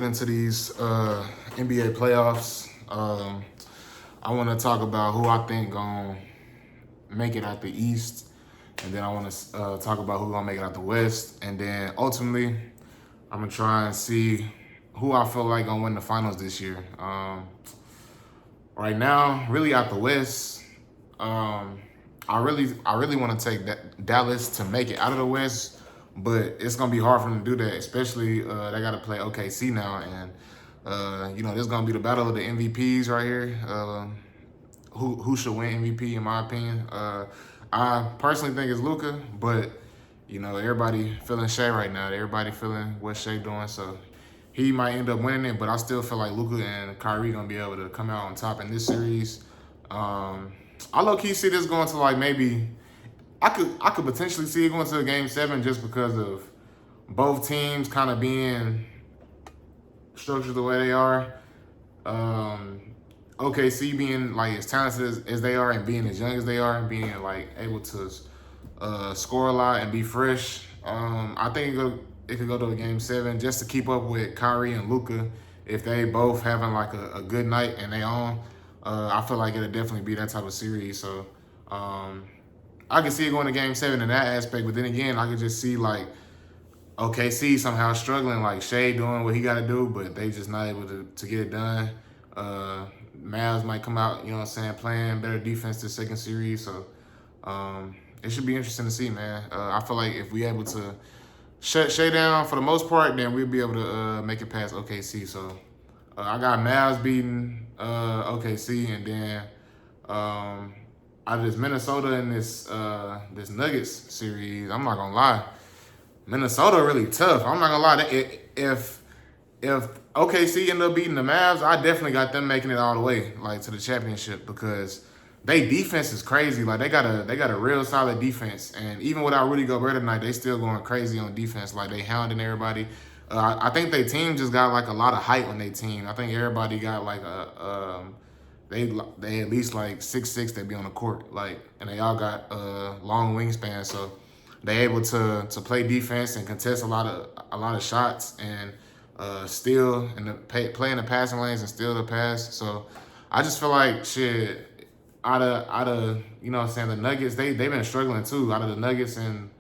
into these NBA playoffs. I want to talk about who I think gonna make it out the East, and then I want to talk about who gonna make it out the West, and then ultimately I'm gonna try and see who I feel like gonna win the finals this year. Right now, really out the West, I really want to take Dallas to make it out of the West, but it's gonna be hard for them to do that. Especially they got to play OKC now, and this is gonna be the battle of the MVPs right here. Who should win MVP in my opinion? I personally think it's Luka, but everybody feeling Shea right now. Everybody feeling what Shea doing, so he might end up winning it. But I still feel like Luka and Kyrie gonna be able to come out on top in this series. I low key see this going to like maybe I could potentially see it going to a game 7 just because of both teams kind of being structured the way they are. OKC being like as talented as they are and being as young as they are and being like able to score a lot and be fresh. I think it could go to a game 7 just to keep up with Kyrie and Luka. If they both having like a good night and they on, I feel like it'll definitely be that type of series. So I can see it going to game 7 in that aspect. But then again, I could just see like OKC somehow struggling, like Shea doing what he got to do, but they just not able to get it done. Mavs might come out, playing better defense this second series. So it should be interesting to see, man. I feel like if we able to shut Shea down for the most part, then we'll be able to make it past OKC. So I got Mavs beating OKC, and then out of this Minnesota and this Nuggets series, I'm not gonna lie, Minnesota really tough. I'm not gonna lie. If OKC end up beating the Mavs, I definitely got them making it all the way, like to the championship, because they defense is crazy. Like they got a real solid defense, and even without Rudy Gobert tonight, they still going crazy on defense. Like they hounding everybody. I think their team just got like a lot of height on their team. I think everybody got like they at least like 6'6" that be on the court, like, and they all got long wingspan, so they able to play defense and contest a lot of shots and steal and play in the passing lanes and steal the pass. So I just feel like shit out of the Nuggets, they've been struggling too. Out of the Nuggets and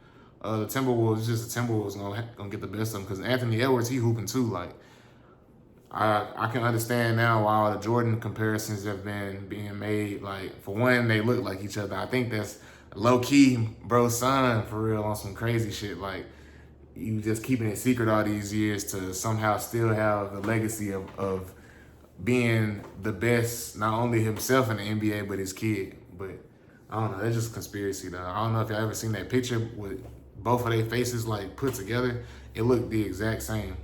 the Timberwolves, just the Timberwolves gonna get the best of them, because Anthony Edwards, he hooping too. Like I can understand now why all the Jordan comparisons have been being made. Like, for one, they look like each other. I think that's low key bro's son for real on some crazy shit. Like, you just keeping it secret all these years to somehow still have the legacy of being the best, not only himself in the NBA, but his kid. But I don't know, that's just a conspiracy though. I don't know if y'all ever seen that picture with both of their faces like put together. It looked the exact same.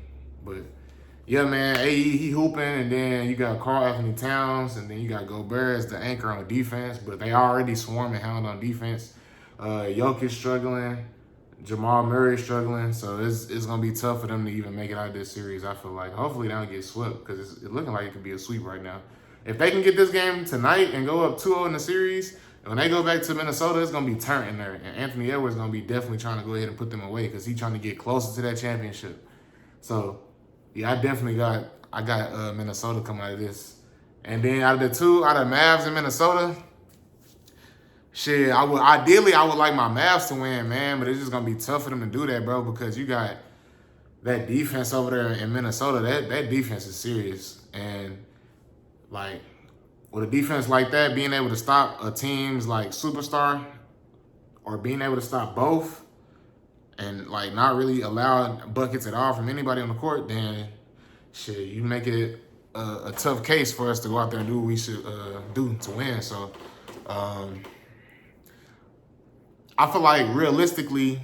But yeah, man, he hooping, and then you got Karl Anthony Towns, and then you got Gobert as the anchor on defense, but they already swarm and hound on defense. Jokic struggling, Jamal Murray struggling, so it's going to be tough for them to even make it out of this series, I feel like. Hopefully they don't get swept, because it's looking like it could be a sweep right now. If they can get this game tonight and go up 2-0 in the series, when they go back to Minnesota, it's going to be turned in there, and Anthony Edwards is going to be definitely trying to go ahead and put them away, because he's trying to get closer to that championship. So yeah, I got Minnesota coming out of this. And then out of Mavs and Minnesota, shit, I would like my Mavs to win, man, but it's just gonna be tough for them to do that, bro, because you got that defense over there in Minnesota. That defense is serious. And like with a defense like that, being able to stop a team's like superstar, or being able to stop both, and like not really allow buckets at all from anybody on the court, then shit, you make it a tough case for us to go out there and do what we should do to win. So I feel like realistically,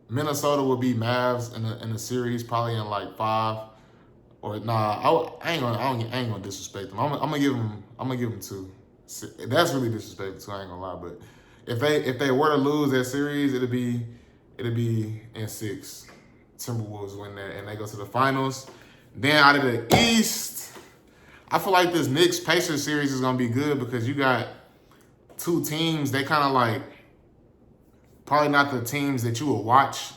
Minnesota will beat Mavs in the series probably in like 5. Or nah, I ain't gonna disrespect them. I'm gonna give them 2. That's really disrespectful too, I ain't gonna lie. But if they were to lose that series, it'd be in 6. Timberwolves win that, and they go to the finals. Then out of the East, I feel like this Knicks-Pacers series is going to be good, because you got two teams. They kind of like probably not the teams that you will watch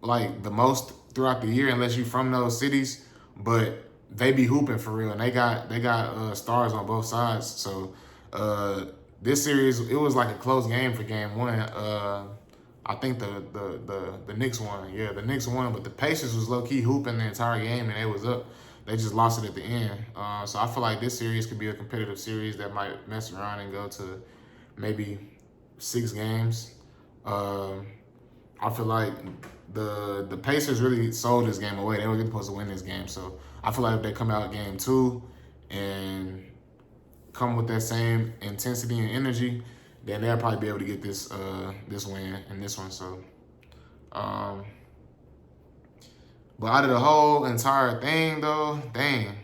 like the most throughout the year unless you're from those cities. but they be hooping for real, and they got stars on both sides. So this series, it was like a close game for game one. I think the Knicks won. Yeah, the Knicks won, but the Pacers was low key hooping the entire game, and they was up. They just lost it at the end. So I feel like this series could be a competitive series that might mess around and go to maybe 6 games. I feel like the Pacers really sold this game away. They were supposed to win this game. So I feel like if they come out game 2 and come with that same intensity and energy, then they'll probably be able to get this this win and this one. So, but out of the whole entire thing, though, dang,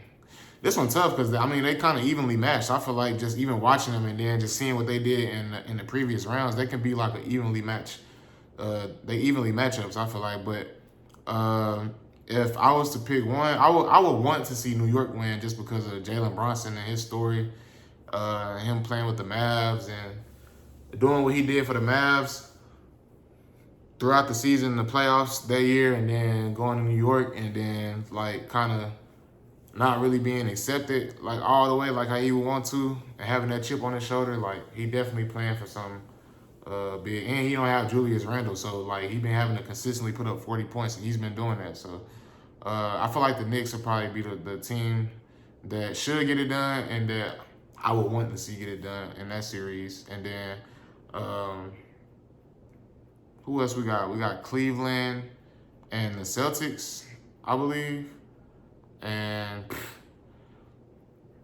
this one tough because I mean they kind of evenly matched. I feel like just even watching them and then just seeing what they did in the previous rounds, they can be like an evenly match. They evenly matchups. I feel like, but if I was to pick one, I would want to see New York win just because of Jalen Brunson and his story, him playing with the Mavs and doing what he did for the Mavs throughout the season, the playoffs that year, and then going to New York and then like kind of not really being accepted like all the way like how he would want to, and having that chip on his shoulder. Like he definitely playing for something big, and he don't have Julius Randle, so like he been having to consistently put up 40 points, and he's been doing that. So I feel like the Knicks will probably be the team that should get it done, and that I would want to see get it done in that series. And then who else we got? We got Cleveland and the Celtics, I believe. And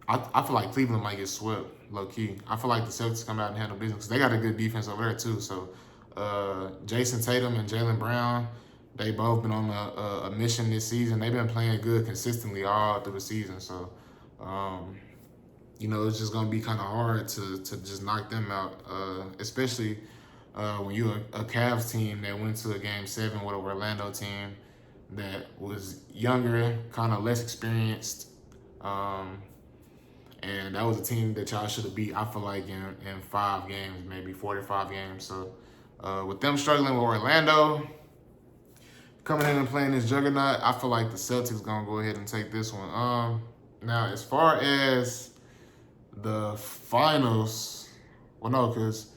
I feel like Cleveland might get swept, low key. I feel like the Celtics come out and handle business because they got a good defense over there too. So Jason Tatum and Jaylen Brown, they both been on a mission this season. They've been playing good consistently all through the season. So you know, it's just gonna be kind of hard to just knock them out, especially when you're a Cavs team that went to a Game 7 with a Orlando team that was younger, kind of less experienced, and that was a team that y'all should have beat, I feel like, in 5 games, maybe 4 to 5 games. So with them struggling with Orlando, coming in and playing this juggernaut, I feel like the Celtics going to go ahead and take this one. Now, as far as the finals, well, no, because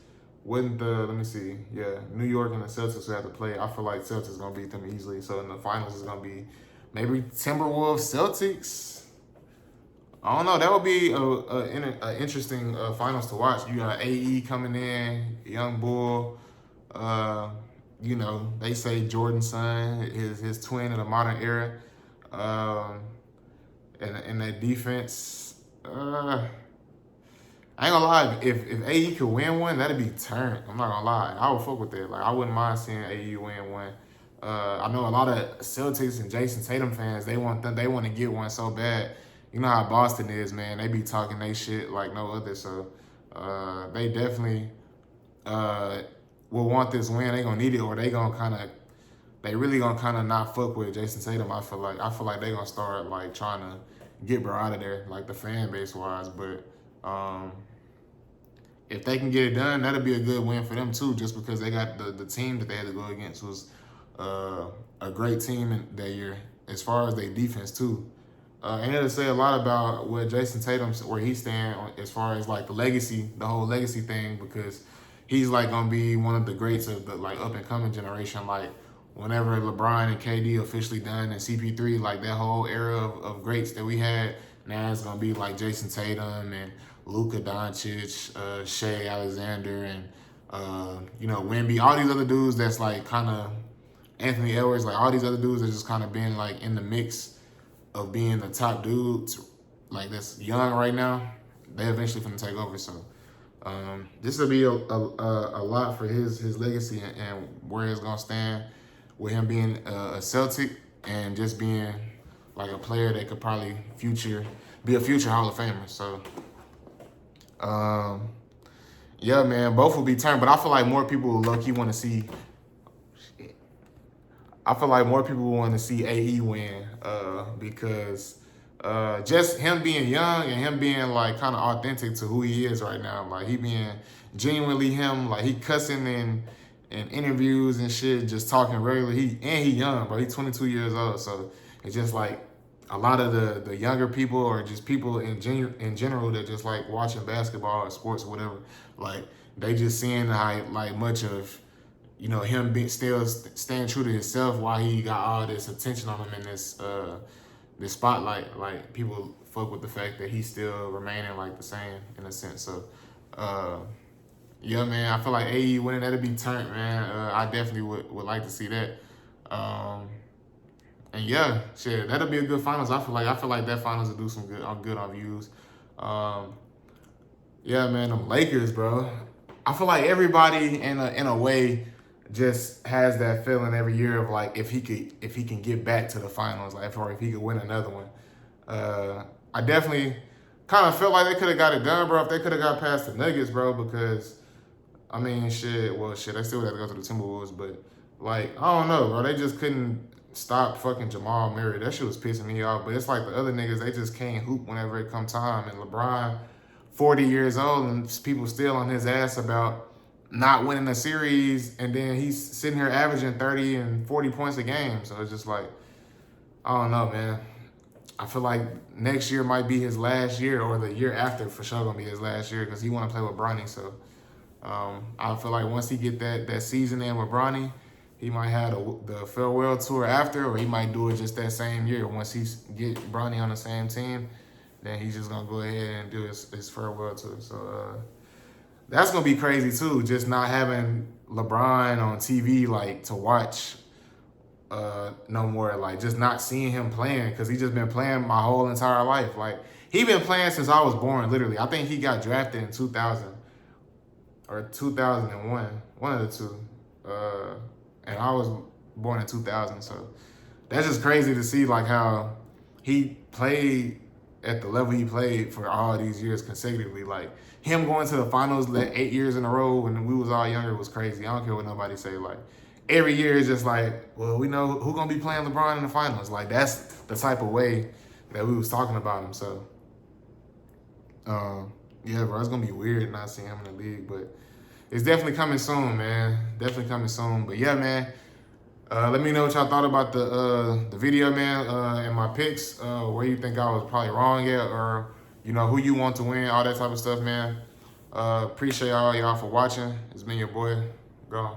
wouldn't let me see, yeah, New York and the Celtics who have to play, I feel like Celtics going to beat them easily. So in the finals, it's going to be maybe Timberwolves, Celtics. I don't know. That would be a interesting finals to watch. You got AE coming in, young bull. You know, they say Jordan's son, his twin in the modern era. And that defense, I ain't gonna lie. If AE could win one, that'd be turned. I'm not gonna lie. I would fuck with that. Like I wouldn't mind seeing AE win one. I know a lot of Celtics and Jason Tatum fans. They want to get one so bad. You know how Boston is, man. They be talking they shit like no other. So they definitely will want this win. They gonna need it, or they really gonna kind of not fuck with Jason Tatum. I feel like they gonna start like trying to get bro out of there, like the fan base wise. But if they can get it done, that'll be a good win for them too. Just because they got the team that they had to go against was a great team that year as far as their defense too. And it'll say a lot about what Jason Tatum, where he's standing as far as like the whole legacy thing, because he's like gonna be one of the greats of the like up and coming generation. Like whenever LeBron and KD officially done and CP3, like that whole era of greats that we had, now it's gonna be like Jason Tatum and Luka Doncic, Shea Alexander, and you know, Wemby, all these other dudes that's like kind of Anthony Edwards, like all these other dudes that just kind of been like in the mix of being the top dudes, like that's young right now. They eventually gonna take over. So this will be a lot for his legacy and where it's gonna stand with him being a Celtic and just being like a player that could probably be a future Hall of Famer. So yeah, man, both will be turned, but I feel like more people will low-key want to see. I feel like more people want to see AE win because just him being young and him being like kind of authentic to who he is right now. Like he being genuinely him, like he cussing in interviews and shit, just talking regularly. He young, bro. He's 22 years old, so it's just like a lot of the younger people or just people in general that just like watching basketball or sports or whatever, like they just seeing how like much of him being still staying true to himself while he got all this attention on him in this spotlight. Like people fuck with the fact that he's still remaining like the same in a sense. So yeah, man, I feel like AE winning that'd be turned, man. I definitely would like to see that. And yeah, shit, that'll be a good finals. I feel like that finals will do some good on views. Yeah, man, them Lakers, bro. I feel like everybody in a way just has that feeling every year of like if he can get back to the finals, like or if he could win another one. I definitely kind of felt like they could have got it done, bro. If they could have got past the Nuggets, bro, because I mean, shit. Well, shit. They still got to go to the Timberwolves, but like I don't know, bro. They just couldn't stop fucking Jamal Murray. That shit was pissing me off. But it's like the other niggas, they just can't hoop whenever it come time. And LeBron, 40 years old, and people still on his ass about not winning a series, and then he's sitting here averaging 30 and 40 points a game. So it's just like, I don't know, man. I feel like next year might be his last year, or the year after for sure gonna be his last year because he want to play with Bronny. So I feel like once he get that season in with Bronny, he might have the farewell tour after, or he might do it just that same year. Once he get Bronny on the same team, then he's just gonna go ahead and do his farewell tour. So that's gonna be crazy too, just not having LeBron on TV like to watch no more, like just not seeing him playing because he just been playing my whole entire life. Like he been playing since I was born, literally. I think he got drafted in 2000 or 2001, one of the two. And I was born in 2000, so that's just crazy to see like how he played at the level he played for all these years consecutively. Like him going to the finals like 8 years in a row when we was all younger was crazy. I don't care what nobody say. Like every year is just like, well, we know who gonna be playing LeBron in the finals. Like that's the type of way that we was talking about him. So yeah, bro, it's gonna be weird not seeing him in the league, but it's definitely coming soon, man. Definitely coming soon. But yeah, man. Let me know what y'all thought about the video, man, and my picks. Where you think I was probably wrong at, or who you want to win, all that type of stuff, man. Appreciate y'all for watching. It's been your boy. Go.